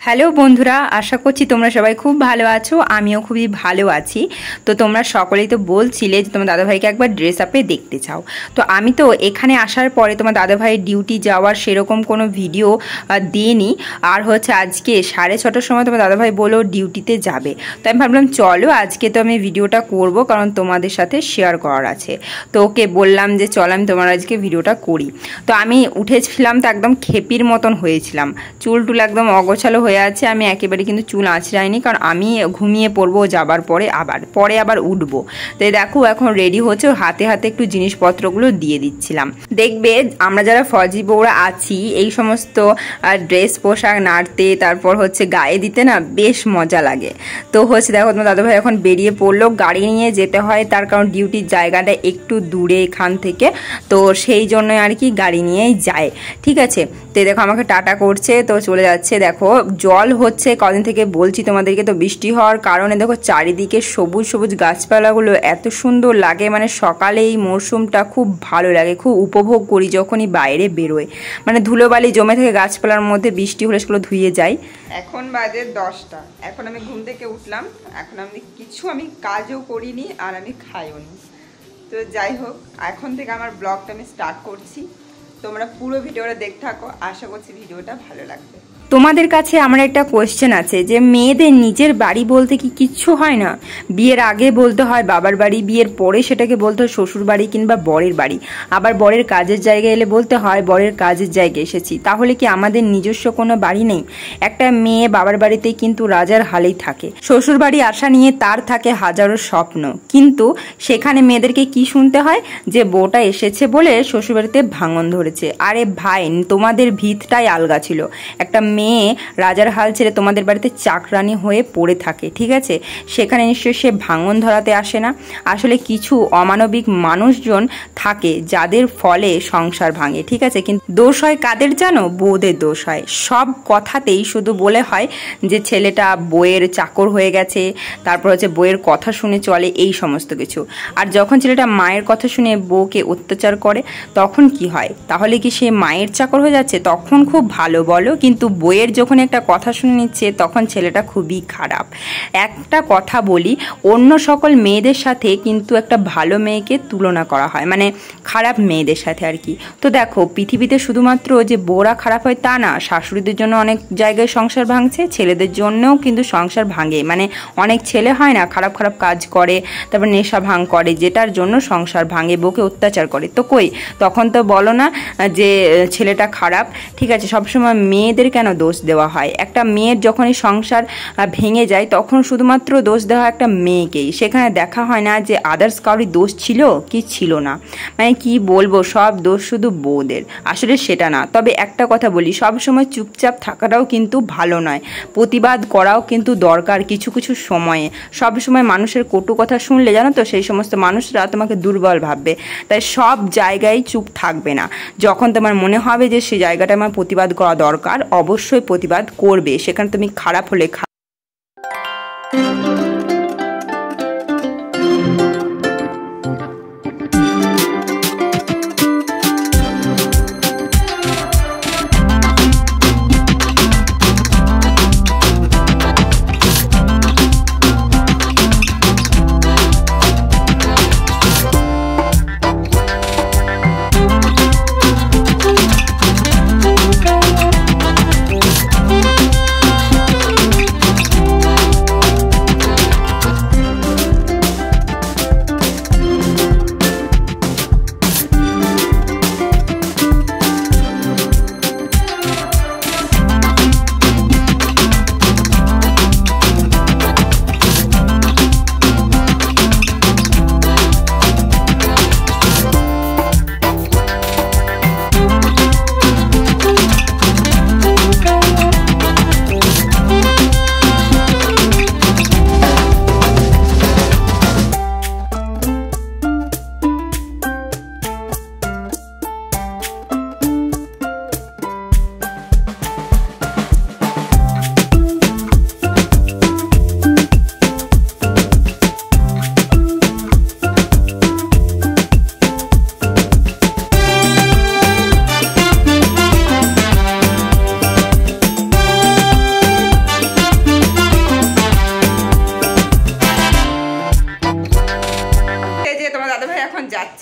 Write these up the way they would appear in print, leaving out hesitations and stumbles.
Hello বন্ধুরা, আশা করছি তোমরা সবাই খুব ভালো আছো। আমিও খুবই ভালো আছি। তো তোমরা সকলেই তো বলছিলে যে তোমার দাদাভাইকে একবার ড্রেস আপে দেখতে চাও। তো আমি তো এখানে আসার পরে তোমার দাদাভাইয়ের ডিউটি যাওয়ার সেরকম কোনো ভিডিও দিইনি। আর হচ্ছে আজকে 6:30টার সময় তোমার দাদাভাই বললো ডিউটিতে যাবে। তো আমি ভাবলাম চলো আজকে তো আমি ভিডিওটা করব, কারণ তোমাদের সাথে শেয়ার করার আছে। তো ওকে বললাম যে চল আমি তোমার আজকে ভিডিওটা করি। তো আমি উঠেছিলাম তো একদম খেপির মতন হয়েছিলাম, চুল টুল একদম অগোছালো হয়ে আছে। আমি একেবারে কিন্তু চুল আঁচড়াইনি, কারণ আমি ঘুমিয়ে পড়বো যাবার পরে আবার উঠবো। তো দেখো এখন রেডি হচ্ছে, হাতে হাতে একটু জিনিসপত্রগুলো দিয়ে দিচ্ছিলাম। দেখবে আমরা যারা ফজি বউরা আছি এই সমস্ত ড্রেস পোশাক নাড়তে তারপর হচ্ছে গায়ে দিতে না বেশ মজা লাগে। তো হচ্ছে দেখো তোমার দাদাভাই এখন বেরিয়ে পড়লো, গাড়ি নিয়ে যেতে হয় তার কারণ ডিউটির জায়গাটা একটু দূরে এখান থেকে, তো সেই জন্য আর কি গাড়ি নিয়েই যায়। ঠিক আছে, তো দেখো আমাকে টাটা করছে, তো চলে যাচ্ছে। দেখো জল হচ্ছে কদিন থেকে বলছি তোমাদেরকে, তো বৃষ্টি হওয়ার কারণে দেখো চারিদিকে সবুজ সবুজ গাছপালাগুলো এত সুন্দর লাগে, মানে সকালে এই মরশুমটা খুব ভালো লাগে, খুব উপভোগ করি যখনই বাইরে বেরোয়। মানে ধুলোবালি জমে থেকে গাছপালার মধ্যে বৃষ্টি হলে সেগুলো ধুয়ে যায়। এখন বাজে 10টা, এখন আমি ঘুম থেকে উঠলাম, এখন আমি কাজও করিনি আর আমি খাইও নি। তো যাই হোক, এখন থেকে আমার ব্লগটা আমি স্টার্ট করছি। তোমরা পুরো ভিডিওটা দেখতে থাকো, আশা করছি ভিডিওটা ভালো লাগবে। তোমাদের কাছে আমার একটা কোয়েশ্চেন আছে যে মেয়েদের নিজের বাড়ি বলতে কি কিচ্ছু হয় না? বিয়ের আগে বলতে হয় বাবার বাড়ি, বিয়ের পরে সেটাকে বলতে হয় শ্বশুর বাড়ি কিংবা বরের বাড়ি, আবার বরের কাজের জায়গায় এলে বলতে হয় বরের কাজের জায়গায় এসেছি। তাহলে কি আমাদের নিজস্ব কোনো বাড়ি নেই? একটা মেয়ে বাবার বাড়িতেই কিন্তু রাজার হালেই থাকে, শ্বশুর বাড়ি আসা নিয়ে তার থাকে হাজারো স্বপ্ন, কিন্তু সেখানে মেয়েদেরকে কি শুনতে হয় যে বউটা এসেছে বলে শ্বশুর বাড়িতে ভাঙন ধরেছে। আরে ভাই, তোমাদের ভিতটাই আলগা ছিল। একটা মেয়ে রাজার হাল ছেড়ে তোমাদের বাড়িতে চাকরানি হয়ে পড়ে থাকে, ঠিক আছে? সেখানে নিশ্চয়ই সে ভাঙন ধরাতে আসে না। আসলে কিছু অমানবিক মানুষজন থাকে যাদের ফলে সংসার ভাঙে, ঠিক আছে? কিন্তু দোষ হয় কাদের জানো? বউদের দোষ হয়। সব কথাতেই শুধু বলে হয় যে ছেলেটা বউয়ের চাকর হয়ে গেছে, তারপর হচ্ছে বউয়ের কথা শুনে চলে, এই সমস্ত কিছু। আর যখন ছেলেটা মায়ের কথা শুনে বউকে অত্যাচার করে তখন কি হয়? তাহলে কি সে মায়ের চাকর হয়ে যাচ্ছে? তখন খুব ভালো বলো, কিন্তু বইয়ের যখন একটা কথা শুনে নিচ্ছে তখন ছেলেটা খুবই খারাপ। একটা কথা বলি, অন্য সকল মেয়েদের সাথে কিন্তু একটা ভালো মেয়েকে তুলনা করা হয়, মানে খারাপ মেয়েদের সাথে আর কি। তো দেখো পৃথিবীতে শুধুমাত্র যে বউরা খারাপ হয় তা না, শাশুড়িদের জন্য অনেক জায়গায় সংসার ভাঙছে, ছেলেদের জন্যও কিন্তু সংসার ভাঙে। মানে অনেক ছেলে হয় না খারাপ খারাপ কাজ করে, তারপর নেশা ভাঙ করে, যেটার জন্য সংসার ভাঙে, বউকে অত্যাচার করে। তো কই তখন তো বলো না যে ছেলেটা খারাপ। ঠিক আছে, সবসময় মেয়েদের কেন দোষ দেওয়া হয়? একটা মেয়ের যখনই সংসার ভেঙে যায় তখন শুধুমাত্র দোষ দেওয়া হয় একটা মেয়েকেই, সেখানে দেখা হয় না যে আদার্স কারোর দোষ ছিল কি ছিল না। মানে কি বলবো, সব দোষ শুধু বউদের, আসলে সেটা না। তবে একটা কথা বলি, সবসময় চুপচাপ থাকাটাও কিন্তু ভালো নয়, প্রতিবাদ করাও কিন্তু দরকার কিছু কিছু সময়ে। সবসময় মানুষের কটু কথা শুনলে জানো তো সেই সমস্ত মানুষরা তোমাকে দুর্বল ভাববে, তাই সব জায়গায় চুপ থাকবে না। যখন তোমার মনে হবে যে সেই জায়গাটা আমার প্রতিবাদ করা দরকার, অবশ্যই প্রতিবাদ করবে, সেখানে তুমি খারাপ হলে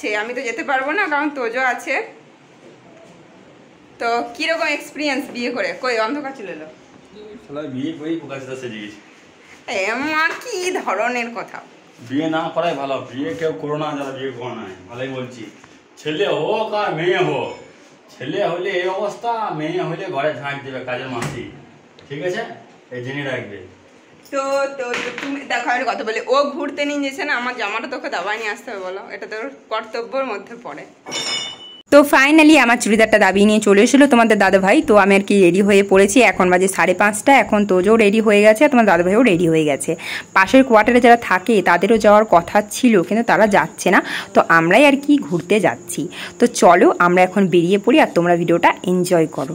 যাচ্ছে, আমি তো যেতে পারবো না কারণ তোজো আছে। তো কিরকম এক্সপিরিয়েন্স বিয়ে করে? কই অন্ধকার চলে এলো, বিয়ে করেই প্রকাশটা সেজে গেছে। এমন কি ধরনের কথা? বিয়ে না করাই ভালো, বিয়ে কেউ করো না যারা বিয়ে করো না, ভালোই বলছি। ছেলে হোক আর মেয়ে হোক, ছেলে হলে এই অবস্থা, মেয়ে হলে ঘরে ঝাঁট দেবে কাজের মাসি, ঠিক আছে? এই জেনে রাখবে। তো তো তুমি দেখো আমি কথা বলি, ও ঘুরতে নিয়ে যেছে না, আমার জামাটা তোকে দাবাই নিয়ে আসতে হবে, বলো এটা তোর কর্তব্যের মধ্যে পড়ে। তো ফাইনালি আমার চুড়িদারটা দাবিয়ে নিয়ে চলে এসেছিলো তোমাদের দাদাভাই। তো আমি আর কি রেডি হয়ে পড়েছি, এখন বাজে 5:30। এখন তোজও রেডি হয়ে গেছে, তোমার দাদাভাইও রেডি হয়ে গেছে। পাশের কোয়ার্টারে যারা থাকে তাদেরও যাওয়ার কথা ছিল, কিন্তু তারা যাচ্ছে না। তো আমরাই আর কি ঘুরতে যাচ্ছি। তো চলো আমরা এখন বেরিয়ে পড়ি, আর তোমরা ভিডিওটা এনজয় করো।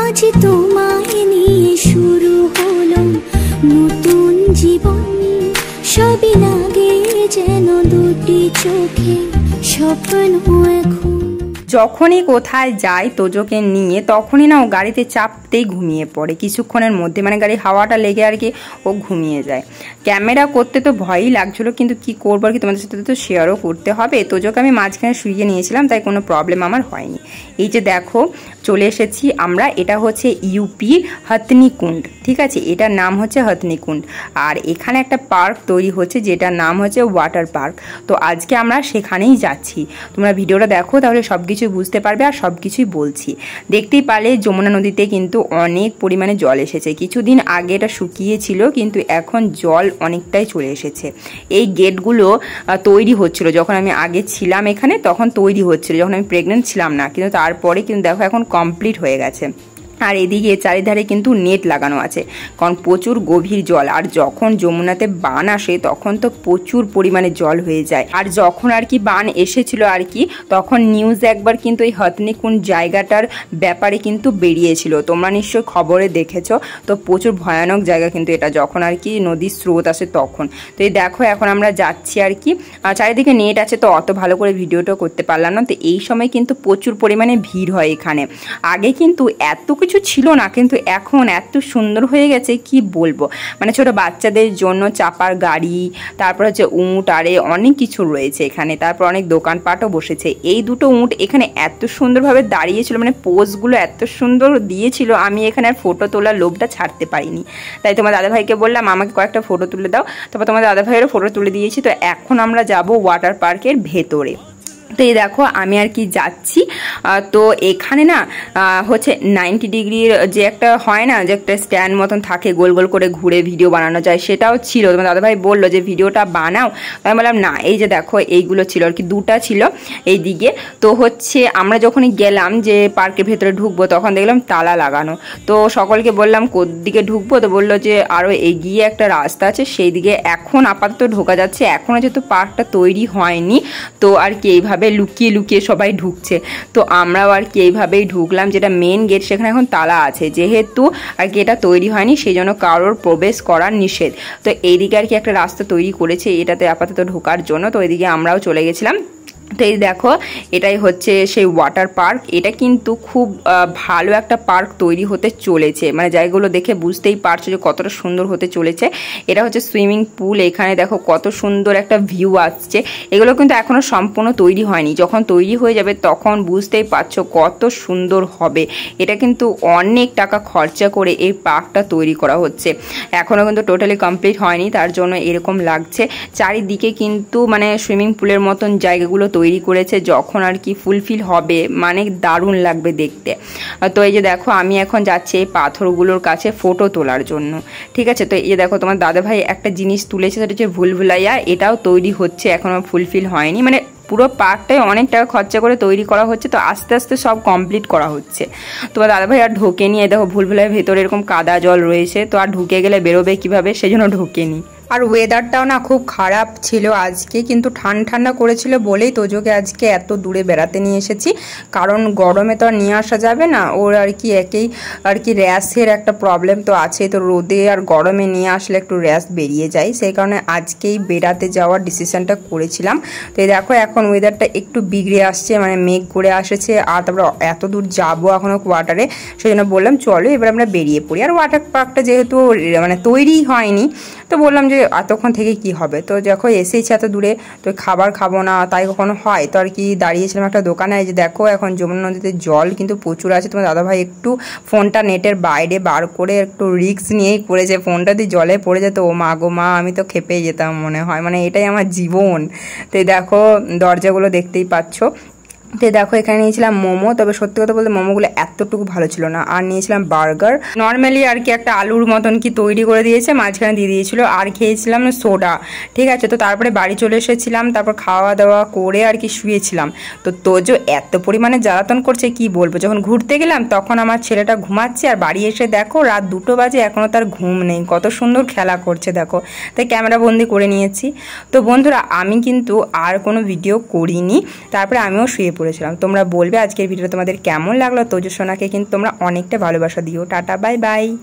আজ তোমায় নিয়ে শুরু হলো নতুন জীবন, সবই লাগে যেন দুটি চোখে স্বপ্ন। এখন যখনই কোথায় যায় তোজোকে নিয়ে, তখনই না ও গাড়িতে চাপতেই ঘুমিয়ে পড়ে কিছুক্ষণের মধ্যে, মানে গাড়ির হাওয়াটা লেগে আর কি ও ঘুমিয়ে যায়। ক্যামেরা করতে তো ভয়ই লাগছিলো, কিন্তু কি করবো আর কি, তোমাদের সাথে তো শেয়ারও করতে হবে। তোজোকে আমি মাঝখানে শুইয়ে নিয়েছিলাম, তাই কোনো প্রবলেম আমার হয়নি। এই যে দেখো চলে এসেছি আমরা, এটা হচ্ছে ইউপি হথনিকুণ্ড, ঠিক আছে? এটার নাম হচ্ছে হথনিকুণ্ড। আর এখানে একটা পার্ক তৈরি হচ্ছে যেটার নাম হচ্ছে ওয়াটার পার্ক। তো আজকে আমরা সেখানেই যাচ্ছি। তোমরা ভিডিওটা দেখো, তাহলে সব কিছু বুঝতে পারবে, আর সব কিছুই বলছি। দেখতেই পারলে যমুনা নদীতে কিন্তু অনেক পরিমাণে জল এসেছে। কিছুদিন আগে এটা শুকিয়েছিল, কিন্তু এখন জল অনেকটাই চলে এসেছে। এই গেটগুলো তৈরি হচ্ছিল যখন আমি আগে ছিলাম এখানে, তখন তৈরি হচ্ছিল যখন আমি প্রেগনেন্ট ছিলাম না, কিন্তু তারপরে কিন্তু দেখো এখন কমপ্লিট হয়ে গেছে। আর এদিকে চারিধারে কিন্তু নেট লাগানো আছে, কারণ প্রচুর গভীর জল। আর যখন যমুনাতে বান আসে তখন তো প্রচুর পরিমাণে জল হয়ে যায়। আর যখন আর কি বান এসেছিল আর কি, তখন নিউজ একবার কিন্তু এই হথনিকুণ্ড জায়গাটার ব্যাপারে কিন্তু বেরিয়েছিল, তোমরা নিশ্চয়ই খবরে দেখেছো। তো প্রচুর ভয়ানক জায়গা কিন্তু এটা, যখন আর কি নদীর স্রোত আসে তখন। তো এই দেখো এখন আমরা যাচ্ছি আর কি, চারিদিকে নেট আছে তো অত ভালো করে ভিডিওটাও করতে পারলাম না। তো এই সময় কিন্তু প্রচুর পরিমাণে ভিড় হয় এখানে। আগে কিন্তু এত কিছু ছিল না, কিন্তু এখন এত সুন্দর হয়ে গেছে কি বলবো। মানে ছোট বাচ্চাদের জন্য চাপার গাড়ি, তারপর হচ্ছে উঁট, আরে অনেক কিছু রয়েছে এখানে। তারপর অনেক দোকানপাটও বসেছে। এই দুটো উঁট এখানে এত সুন্দরভাবে দাঁড়িয়েছিল, মানে পোজগুলো এত সুন্দর দিয়েছিল, আমি এখানে আর ফটো তোলার লোভটা ছাড়তে পারিনি। তাই তোমার দাদাভাইকে বললাম আমাকে কয়েকটা ফটো তুলে দাও, তারপর তোমার দাদাভাইয়েরও ফটো তুলে দিয়েছি। তো এখন আমরা যাব ওয়াটার পার্কের ভেতরে। তো এই দেখো আমি আর কি যাচ্ছি। তো এখানে না হচ্ছে 90 ডিগ্রির যে একটা হয় না, যে একটা স্ট্যান্ড মতন থাকে, গোল গোল করে ঘুরে ভিডিও বানানো যায়, সেটাও ছিল। তোমার দাদাভাই বললো যে ভিডিওটা বানাও, আমি বললাম না। এই যে দেখো এইগুলো ছিল আর কি, দুটা ছিল এই দিকে। তো হচ্ছে আমরা যখনই গেলাম যে পার্কের ভেতরে ঢুকবো, তখন দেখলাম তালা লাগানো। তো সকলকে বললাম কোন দিকে ঢুকবো, তো বললো যে আরও এগিয়ে একটা রাস্তা আছে, সেই দিকে এখন আপাতত ঢোকা যাচ্ছে। এখনও যেহেতু পার্কটা তৈরি হয়নি, তো আর কি এইভাবে লুকিয়ে লুকিয়ে সবাই ঢুকছে। তো আমরাও আর কি এইভাবেই ঢুকলাম, যেটা মেন গেট সেখানে এখন তালা আছে, যেহেতু আর কি এটা তৈরি হয়নি, সেই জন্য কারোর প্রবেশ করার নিষেধ। তো এইদিকে আর কি একটা রাস্তা তৈরি করেছে এটাতে আপাতত ঢোকার জন্য। তো এইদিকে আমরাও চলে গেছিলাম। তো এই দেখো এটাই হচ্ছে সেই ওয়াটার পার্ক। এটা কিন্তু খুব ভালো একটা পার্ক তৈরি হতে চলেছে, মানে জায়গাগুলো দেখে বুঝতেই পারছো যে কতটা সুন্দর হতে চলেছে। এটা হচ্ছে সুইমিং পুল, এখানে দেখো কত সুন্দর একটা ভিউ আসছে। এগুলো কিন্তু এখনো সম্পূর্ণ তৈরি হয়নি, যখন তৈরি হয়ে যাবে তখন বুঝতেই পারছো কত সুন্দর হবে। এটা কিন্তু অনেক টাকা খরচা করে এই পার্কটা তৈরি করা হচ্ছে, এখনো কিন্তু টোটালি কমপ্লিট হয়নি, তার জন্য এরকম লাগছে। চারিদিকে কিন্তু মানে সুইমিং পুলের মতন জায়গাগুলো তৈরি করেছে, যখন আর কি ফুলফিল হবে মানে দারুণ লাগবে দেখতে। তো এই যে দেখো আমি এখন যাচ্ছি এই পাথরগুলোর কাছে ফটো তোলার জন্য, ঠিক আছে? তো এই দেখো তোমার দাদাভাই একটা জিনিস তুলেছে, সেটা হচ্ছে ভুলভুলাইয়া। এটাও তৈরি হচ্ছে, এখনো ফুলফিল হয়নি, মানে পুরো পার্কটাই অনেক টাকা খরচা করে তৈরি করা হচ্ছে। তো আস্তে আস্তে সব কমপ্লিট করা হচ্ছে। তোমার দাদাভাই আর ঢোকে নি, দেখো ভুলভুলাইয়ার ভেতরে এরকম কাদা জল রয়েছে, তো আর ঢুকে গেলে বেরোবে কিভাবে, সেজন্য ঢোকেনি। আর ওয়েদারটাও না খুব খারাপ ছিল আজকে, কিন্তু ঠান্ডা ঠান্ডা করেছিল বলেই তোজোকে আজকে এত দূরে বেড়াতে নিয়ে এসেছি। কারণ গরমে তো আর নিয়ে আসা যাবে না, ওর আর কি একেই আর কি র্যাশের একটা প্রবলেম তো আছে। তো রোদে আর গরমে নিয়ে আসলে একটু র্যাশ বেরিয়ে যায়, সেই কারণে আজকেই বেড়াতে যাওয়ার ডিসিশনটা করেছিলাম। তো দেখো এখন ওয়েদারটা একটু বিগড়ে আসছে, মানে মেঘ করে আসেছে। আর তারপরে এত দূর যাবো এখনও কোয়ার্টারে, সেই জন্য বললাম চলো এবার আমরা বেরিয়ে পড়ি। আর ওয়াটার পার্কটা যেহেতু মানে তৈরি হয়নি, তো বললাম যে এতক্ষণ থেকে কি হবে, তো যখন এসেছি এত দূরে তো খাবার খাবো না তাই কখনো হয়, তো আর কি দাঁড়িয়েছিলাম একটা দোকানে। যে দেখো এখন যমুনা নদীতে জল কিন্তু প্রচুর আছে। তোমার দাদাভাই একটু ফোনটা নেটের বাইরে বার করে একটু রিস্ক নিয়েই করেছে, ফোনটা দিয়ে জলে পড়ে যেত ও মা গো মা, আমি তো খেপেই যেতাম মনে হয়, মানে এটাই আমার জীবন। তো দেখো দরজাগুলো দেখতেই পাচ্ছ। তো দেখো এখানে নিয়েছিলাম মোমো, তবে সত্যি কথা বলতে মোমোগুলো এতটুকু ভালো ছিল না। আর নিয়েছিলাম বার্গার, নর্মালি আর কি একটা আলুর মতন কি তৈরি করে দিয়েছে, মাঝখানে দিয়ে দিয়েছিল। আর খেয়েছিলাম সোডা, ঠিক আছে। তো তারপরে বাড়ি চলে এসেছিলাম, তারপর খাওয়া দাওয়া করে আর কি শুয়েছিলাম। তো তোজো এত পরিমাণে জ্বালাতন করছে কি বলবো। যখন ঘুরতে গেলাম তখন আমার ছেলেটা ঘুমাচ্ছে, আর বাড়ি এসে দেখো রাত 2টো বাজে এখনও তার ঘুম নেই, কত সুন্দর খেলা করছে দেখো। তাই ক্যামেরা বন্দি করে নিয়েছি। তো বন্ধুরা আমি কিন্তু আর কোনো ভিডিও করিনি, তারপরে আমিও শুয়ে পড়েছিলাম। তোমরা বলবে আজকের ভিডিওটা তোমাদের কেমন লাগলো। তোজো সোনাকে কিন্তু তোমরা অনেকটা ভালোবাসা দিও। Tata bye bye.